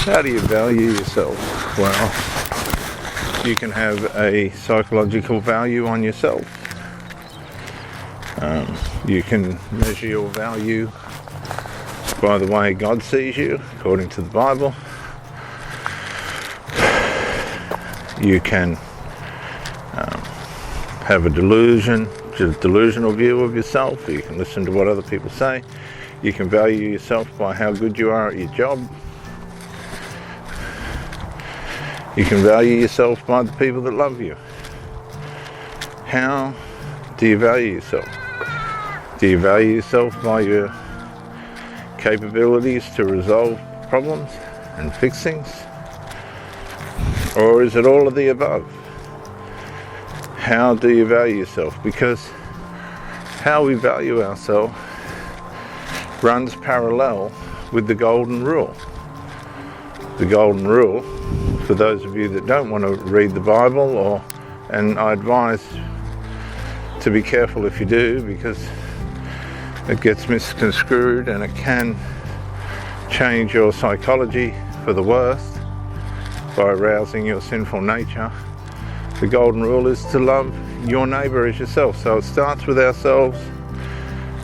How do you value yourself? Well, you can have a psychological value on yourself. You can measure your value by the way God sees you, according to the Bible. You can have a delusional view of yourself. You can listen to what other people say. You can value yourself by how good you are at your job. You can value yourself by the people that love you. How do you value yourself? Do you value yourself by your capabilities to resolve problems and fix things? Or is it all of the above? How do you value yourself? Because how we value ourselves runs parallel with the golden rule. The golden rule, for those of you that don't want to read the Bible, and I advise to be careful if you do, because it gets misconstrued and it can change your psychology for the worst by arousing your sinful nature. The golden rule is to love your neighbour as yourself. So it starts with ourselves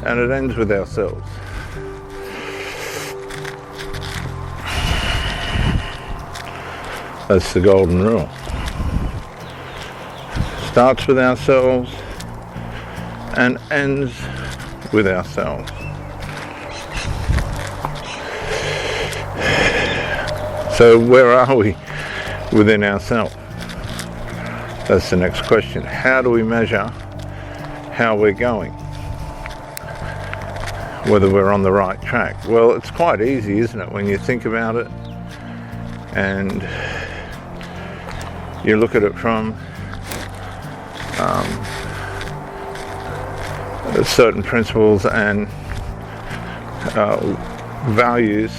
and it ends with ourselves. That's the golden rule. Starts with ourselves and ends with ourselves. So where are we within ourselves? That's the next question. How do we measure how we're going? Whether we're on the right track? Well, it's quite easy, isn't it, when you think about it and you look at it from certain principles and values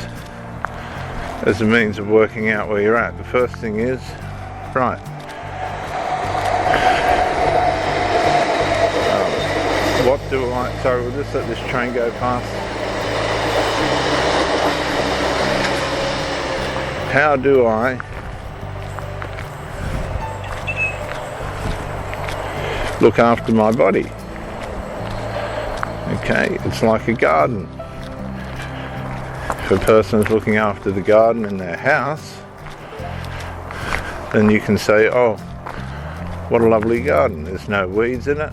as a means of working out where you're at. The first thing is, right, what do I, sorry, we'll just let this train go past. How do I look after my body? Okay, it's like a garden. If a person's looking after the garden in their house, then you can say, oh, what a lovely garden. There's no weeds in it.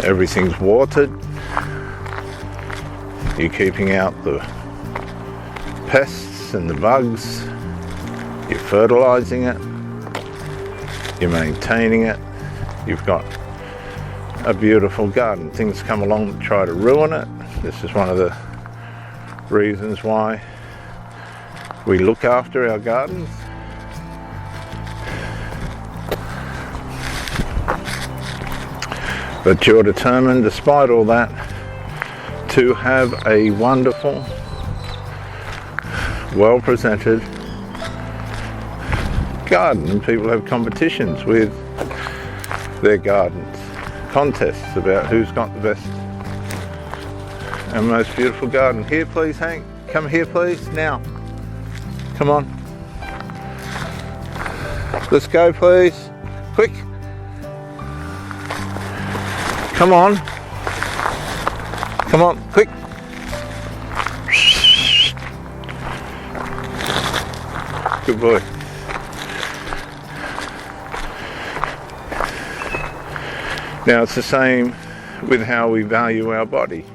Everything's watered. You're keeping out the pests and the bugs. You're fertilizing it. You're maintaining it. You've got a beautiful garden. Things come along that try to ruin it. This is one of the reasons why we look after our gardens. But you're determined, despite all that, to have a wonderful, well-presented garden. And people have competitions with their gardens, contests about who's got the best and most beautiful garden. Here please, Hank, come here please, now, come on, let's go please, quick, come on, quick. Good boy. Now it's the same with how we value our body.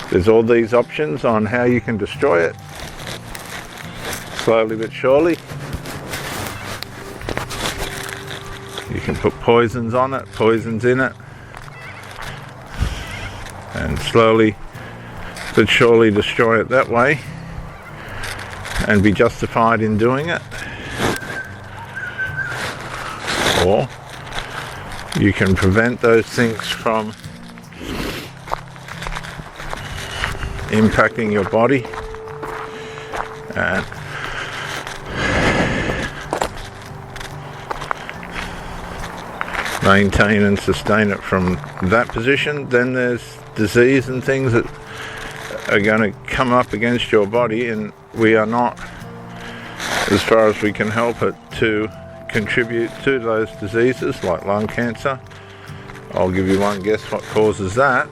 There's all these options on how you can destroy it, slowly but surely. You can put poisons on it, poisons in it, and slowly but surely destroy it that way and be justified in doing it. Or you can prevent those things from impacting your body and maintain and sustain it from that position. Then there's disease and things that are going to come up against your body, and we are not, as far as we can help it, to contribute to those diseases like lung cancer. I'll give you one guess what causes that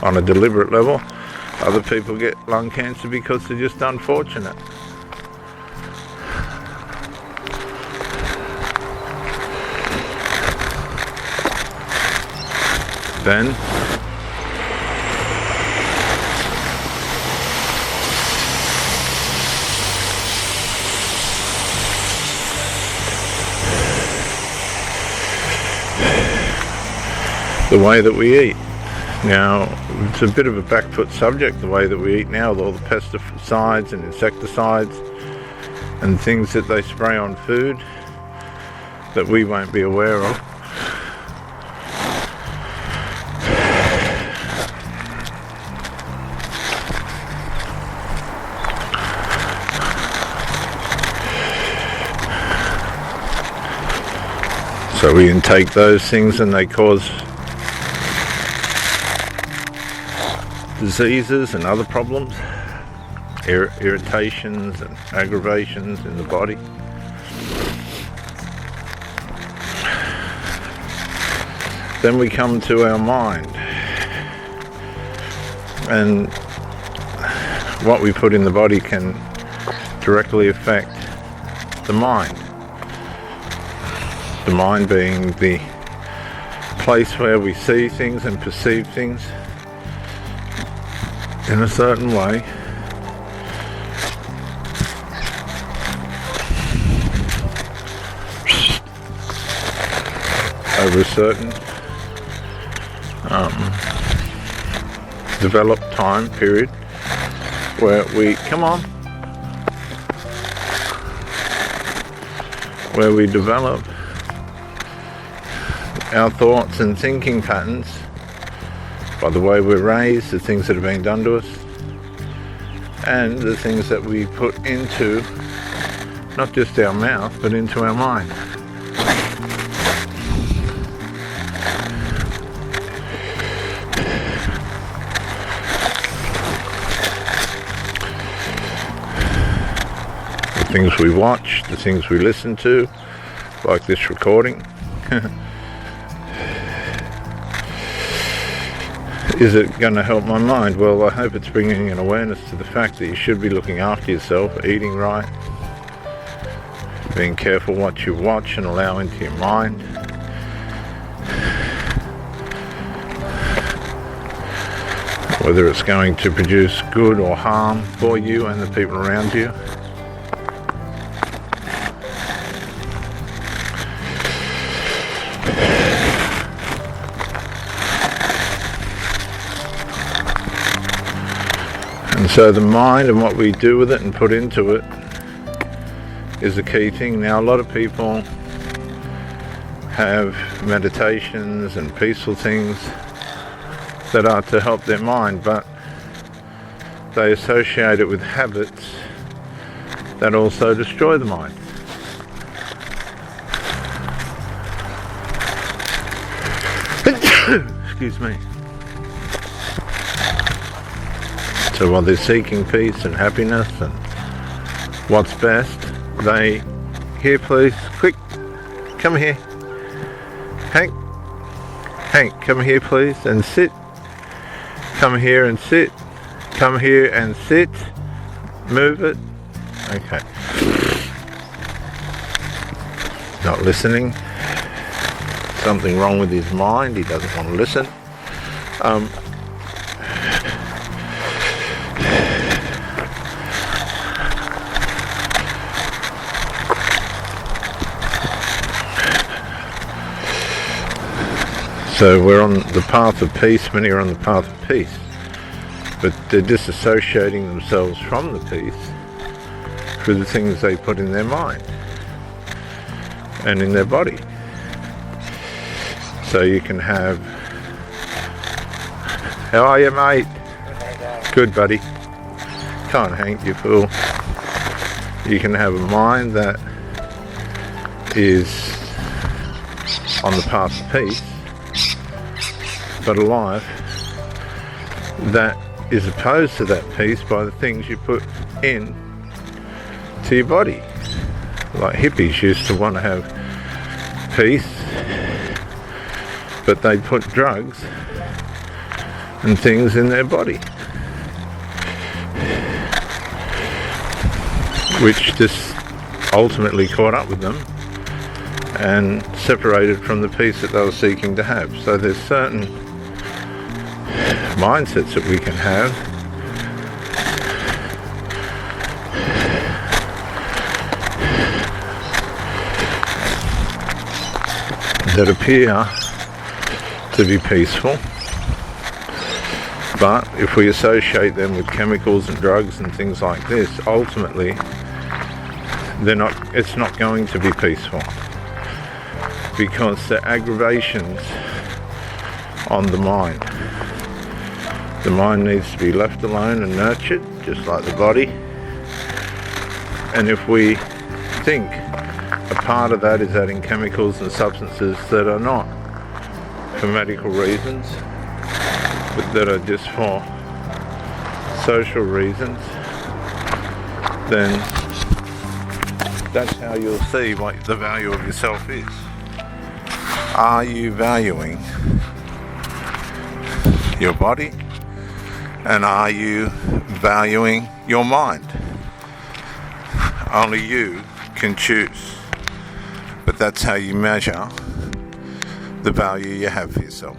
on a deliberate level. Other people get lung cancer because they're just unfortunate. Then the way that we eat. Now, it's a bit of a backfoot subject, the way that we eat now, with all the pesticides and insecticides and things that they spray on food that we won't be aware of. So we intake those things and they cause diseases and other problems, irritations and aggravations in the body. Then we come to our mind, and what we put in the body can directly affect the mind. The mind being the place where we see things and perceive things in a certain way. Over a certain developed time period where we develop our thoughts and thinking patterns by the way we're raised, the things that have been done to us, and the things that we put into not just our mouth but into our mind. The things we watch, the things we listen to, like this recording. Is it going to help my mind? Well, I hope it's bringing an awareness to the fact that you should be looking after yourself, eating right, being careful what you watch and allow into your mind. Whether it's going to produce good or harm for you and the people around you. And so the mind and what we do with it and put into it is a key thing. Now, a lot of people have meditations and peaceful things that are to help their mind, but they associate it with habits that also destroy the mind. Excuse me. So while they're seeking peace and happiness and what's best, they, here please, quick, come here. Hank, come here please and sit. Come here and sit. Come here and sit. Move it. Okay. Not listening. Something wrong with his mind. He doesn't want to listen. So we're on the path of peace, many are on the path of peace, but they're disassociating themselves from the peace through the things they put in their mind and in their body. So you can have, how are you, mate? Good, buddy. Come on, Hank, you fool. You can have a mind that is on the path of peace, but alive that is opposed to that peace by the things you put in to your body. Like hippies used to want to have peace, but they put drugs and things in their body, which just ultimately caught up with them and separated from the peace that they were seeking to have. So there's certain mindsets that we can have that appear to be peaceful, but if we associate them with chemicals and drugs and things like this, ultimately it's not going to be peaceful, because they're aggravations on the mind. The mind needs to be left alone and nurtured, just like the body. And if we think a part of that is adding chemicals and substances that are not for medical reasons, but that are just for social reasons, then that's how you'll see what the value of yourself is. Are you valuing your body? And are you valuing your mind? Only you can choose. But that's how you measure the value you have for yourself.